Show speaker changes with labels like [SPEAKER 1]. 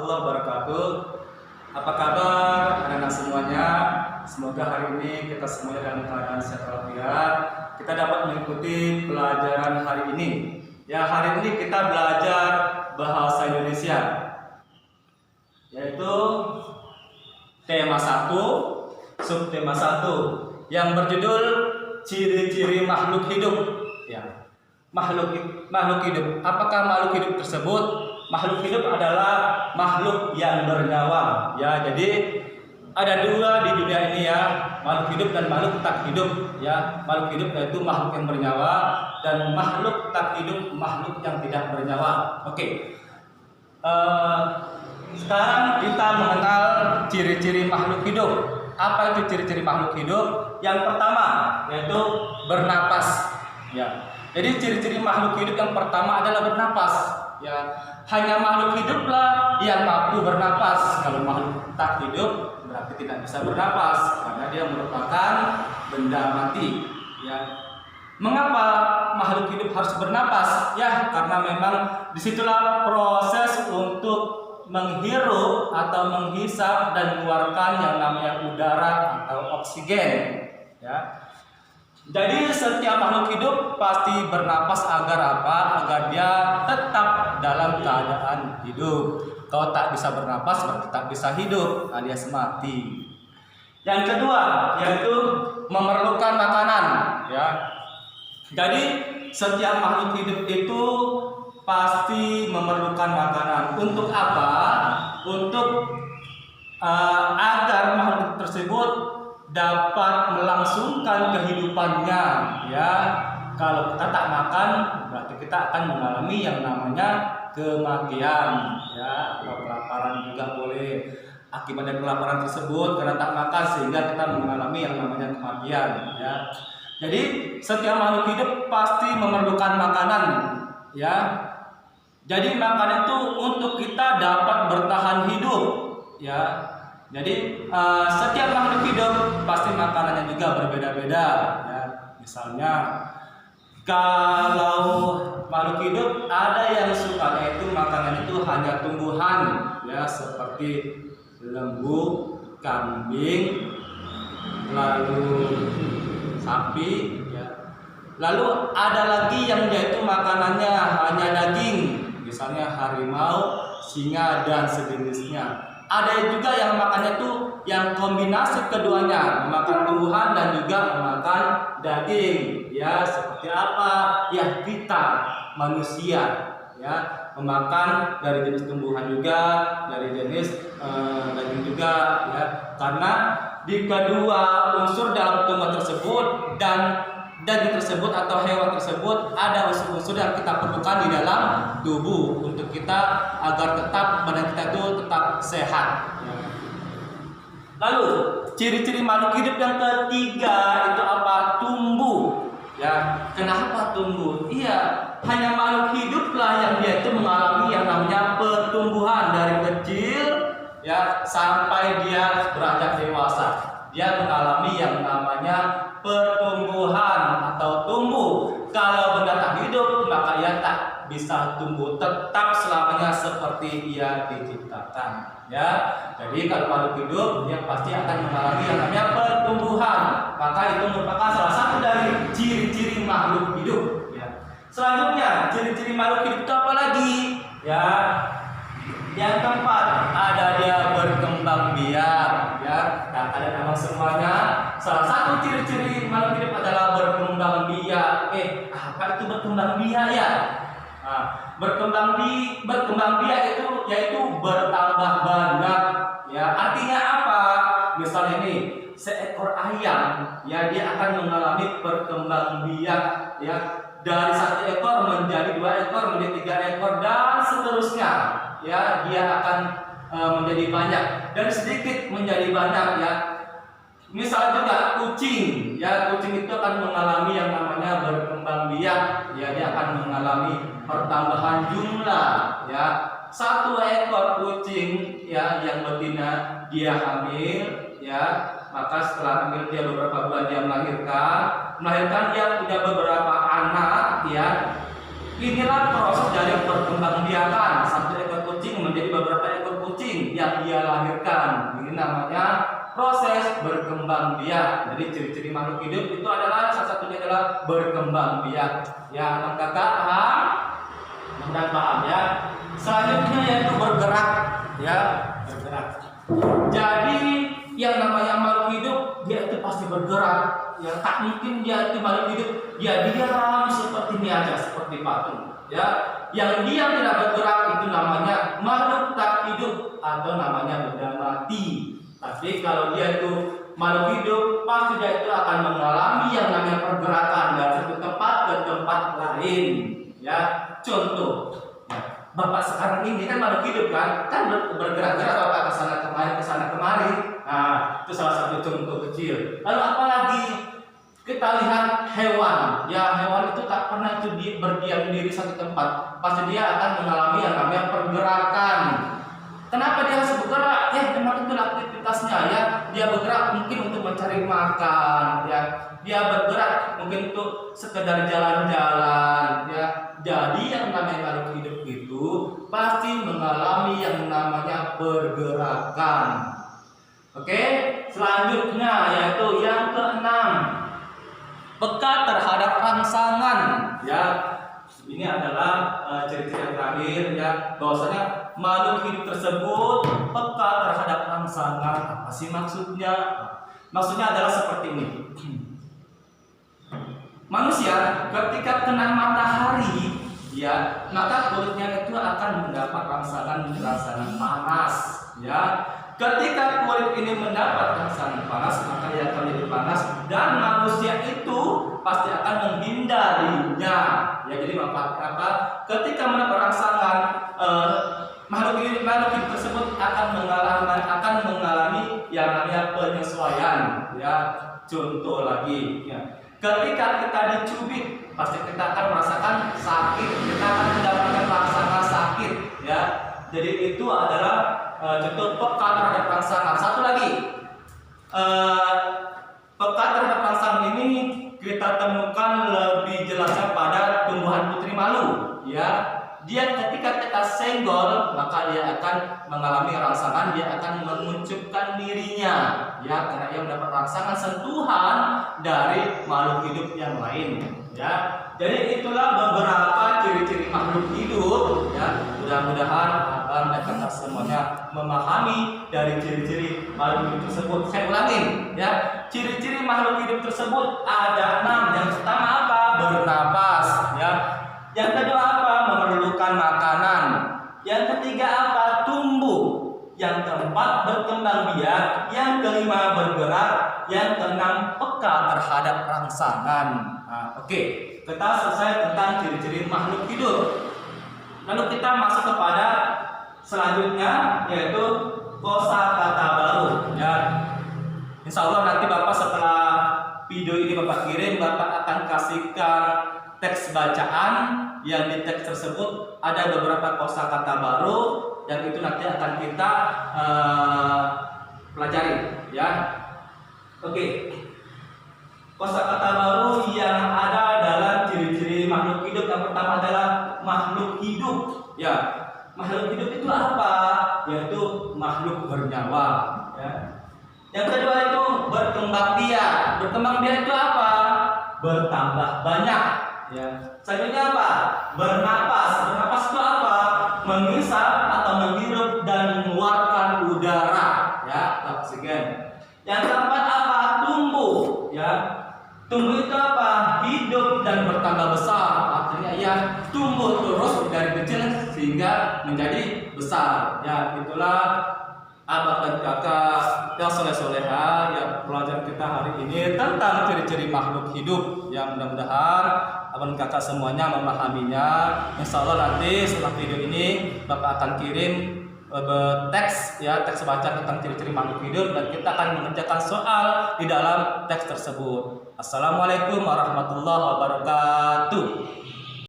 [SPEAKER 1] warahmatullahi wabarakatuh. Apa kabar anak-anak semuanya? Semoga hari ini kita semuanya dalam keadaan sehat walafiat. Kita dapat mengikuti pelajaran hari ini. Ya, hari ini kita belajar bahasa Indonesia, yaitu tema 1, subtema 1 yang berjudul ciri-ciri makhluk hidup. Ya, makhluk hidup. Apakah makhluk hidup tersebut? Makhluk hidup adalah makhluk yang bernyawa. Ya, jadi ada dua di dunia ini ya, makhluk hidup dan makhluk tak hidup. Ya, makhluk hidup yaitu makhluk yang bernyawa dan makhluk tak hidup makhluk yang tidak bernyawa. Oke. Sekarang kita mengenal ciri-ciri makhluk hidup. Apa itu ciri-ciri makhluk hidup? Yang pertama yaitu bernapas. Ya. Jadi ciri-ciri makhluk hidup yang pertama adalah bernapas. Ya, hanya makhluk hiduplah yang mampu bernapas. Kalau makhluk tak hidup berarti tidak bisa bernapas karena dia merupakan benda mati. Ya. Mengapa makhluk hidup harus bernapas? Ya, karena memang disitulah proses untuk menghirup atau menghisap dan mengeluarkan yang namanya udara atau oksigen. Ya. Jadi setiap makhluk hidup pasti bernapas agar apa? Agar dia tetap dalam keadaan hidup. Kalau tak bisa bernapas berarti tak bisa hidup, alias mati. Yang kedua yaitu memerlukan makanan. Ya. Jadi setiap makhluk hidup itu pasti memerlukan makanan. Untuk apa? Untuk agar makhluk tersebut dapat melangsungkan kehidupannya. Ya, kalau kita tak makan berarti kita akan mengalami yang namanya kematian. Ya, atau kelaparan juga boleh. Akibat dari kelaparan tersebut karena tak makan sehingga kita mengalami yang namanya kematian. Ya, jadi setiap makhluk hidup pasti memerlukan makanan. Ya, jadi makanan itu untuk kita dapat bertahan hidup. Ya. Jadi setiap makhluk hidup pasti makanannya juga berbeda-beda. Ya, misalnya kalau makhluk hidup ada yang suka yaitu makanan itu hanya tumbuhan, ya seperti lembu, kambing, lalu sapi. Ya. Lalu ada lagi yang yaitu makanannya hanya daging, misalnya harimau, singa dan sejenisnya. Ada juga yang makannya tuh yang kombinasi keduanya, memakan tumbuhan dan juga memakan daging. Ya, seperti apa? Ya, kita manusia ya memakan dari jenis tumbuhan juga, dari jenis daging juga ya. Karena di kedua unsur dalam tumbuhan tersebut dan daging tersebut atau hewan tersebut ada unsur-unsur yang kita perlukan di dalam tubuh untuk kita agar tetap badan kita itu tetap sehat. Lalu ciri-ciri makhluk hidup yang ketiga itu apa? Tumbuh. Ya, kenapa tumbuh? Iya, hanya makhluk hiduplah yang dia itu mengalami yang namanya pertumbuhan dari kecil ya sampai dia beranjak dewasa. Dia mengalami yang namanya pertumbuhan atau tumbuh. Kalau benda tak hidup maka ia tak bisa tumbuh tetap selamanya seperti ia diciptakan. Ya, jadi kalau makhluk hidup dia pasti akan mengalami yang namanya pertumbuhan. Maka itu merupakan salah satu dari ciri-ciri makhluk hidup. Ya. Selanjutnya ciri-ciri makhluk hidup itu apa lagi? Ya, yang keempat ada dia berkembang biak. Ya, nah, kalian memang semuanya salah satu ciri-ciri makhluk hidup adalah berkembang biak. Apa itu berkembang biak ya? Nah, berkembang biak itu yaitu bertambah banyak. Ya, artinya apa? Misalnya ini seekor ayam, ya dia akan mengalami perkembang biak. Ya, dari 1 ekor menjadi 2 ekor menjadi 3 ekor dan seterusnya. Ya, dia akan menjadi banyak dan sedikit menjadi banyak ya. Misal juga kucing, ya kucing itu akan mengalami yang namanya berkembang biak, ya dia akan mengalami pertambahan jumlah, ya 1 ekor kucing ya yang betina dia hamil, ya maka setelah hamil dia beberapa bulan dia melahirkan dia punya beberapa anak, ya inilah proses dari perkembang biakan 1 ekor kucing menjadi beberapa ekor kucing. melahirkan. Ini namanya proses berkembang biak. Jadi ciri-ciri makhluk hidup itu adalah salah satunya adalah berkembang biak. Ya, anak kakak paham? Mudah paham ya. Selanjutnya yaitu bergerak, ya, bergerak. Jadi yang namanya makhluk hidup dia itu pasti bergerak. Ya, tak mungkin dia itu makhluk hidup dia diam seperti ini aja, seperti patung. Ya, yang diam tidak bergerak itu namanya makhluk tak hidup atau namanya benda mati. Tapi kalau dia itu makhluk hidup, pasti dia itu akan mengalami yang namanya pergerakan dari satu tempat ke tempat lain. Ya, contoh, Bapak sekarang ini kan makhluk hidup kan bergerak-gerak Bapak ke sana kemari. Nah, itu salah satu contoh kecil. Lalu apalagi kita lihat hewan. Ya, hewan itu tak pernah itu berdiam diri satu tempat. Pasti dia akan mengalami yang namanya pergerakan. Kenapa dia harus bergerak? Ya, memang itu aktivitasnya ya. Dia bergerak mungkin untuk mencari makan, ya. Dia bergerak mungkin untuk sekedar jalan-jalan, ya. Jadi yang namanya makhluk hidup itu pasti mengalami yang namanya pergerakan. Oke, selanjutnya yaitu yang keenam, peka terhadap rangsangan. Ya, ini adalah ciri-ciri yang terakhir ya, bahwasanya makhluk hidup tersebut peka terhadap rangsangan. Apa sih maksudnya? Maksudnya adalah seperti ini. Manusia ketika kena matahari, ya, maka kulitnya itu akan mendapat rangsangan panas, ya. Ketika kulit ini mendapat rangsangan panas, maka dia akan menjadi panas dan manusia itu pasti akan menghindarinya. Ya, jadi apa? Ketika mendapat rangsangan, makhluk hidup tersebut akan mengalami yang namanya penyesuaian. Ya, contoh lagi. Ya. Ketika kita dicubit, pasti kita akan merasakan sakit. Kita akan mendapatkan rangsangan sakit. Ya, jadi itu adalah contoh peka terhadap rangsangan. Satu lagi, peka terhadap rangsangan ini kita temukan lebih jelasnya pada tumbuhan putri malu. Ya, dia ketika kita senggol, maka dia akan mengalami rangsangan, dia akan menguncupkan dirinya, ya, karena ia mendapat rangsangan sentuhan dari makhluk hidup yang lain. Ya, jadi itulah beberapa ciri-ciri makhluk hidup. Ya, mudah-mudahan abang dan kakak semuanya memahami dari ciri-ciri makhluk hidup tersebut. Saya ulangin, ya, ciri-ciri makhluk hidup tersebut ada 6. Yang pertama apa? Bernapas. Ya. Yang kedua apa? Memerlukan makanan. Yang ketiga apa? Tumbuh. Yang keempat berkembang biak. Yang kelima bergerak. Yang keenam peka terhadap rangsangan. Nah, oke. Kita selesai tentang ciri-ciri makhluk hidup. Lalu kita masuk kepada selanjutnya, yaitu kosakata baru. Ya, Insya Allah nanti Bapak setelah video ini Bapak kirim, Bapak akan kasihkan teks bacaan yang di teks tersebut ada beberapa kosakata baru yang itu nanti akan kita pelajari. Ya, oke. Kosakata baru yang ada dalam ciri-ciri makhluk hidup, yang pertama adalah makhluk hidup. Ya, makhluk hidup itu apa? Yaitu makhluk bernyawa. Ya. Yang kedua itu berkembang biak. Berkembang biak itu apa? Bertambah banyak. Ya. Selanjutnya apa? Bernapas. Bernapas itu apa? Menghisap atau menghirup dan mengeluarkan udara. Ya, oksigen. Yang keempat apa? Tumbuh. Ya. Tumbuh itu apa? Hidup dan bertambah besar. Artinya ya tumbuh terus dari kecil sehingga menjadi besar. Ya, itulah abang dan kakak yang soleh-soleha yang pelajaran kita hari ini tentang ciri-ciri makhluk hidup. Yang mudah-mudahan abang dan kakak semuanya memahaminya. Insya Allah nanti setelah video ini Bapak akan kirim teks, ya, teks baca tentang ciri-ciri makhluk hidup dan kita akan mengerjakan soal di dalam teks tersebut. Assalamualaikum warahmatullahi wabarakatuh.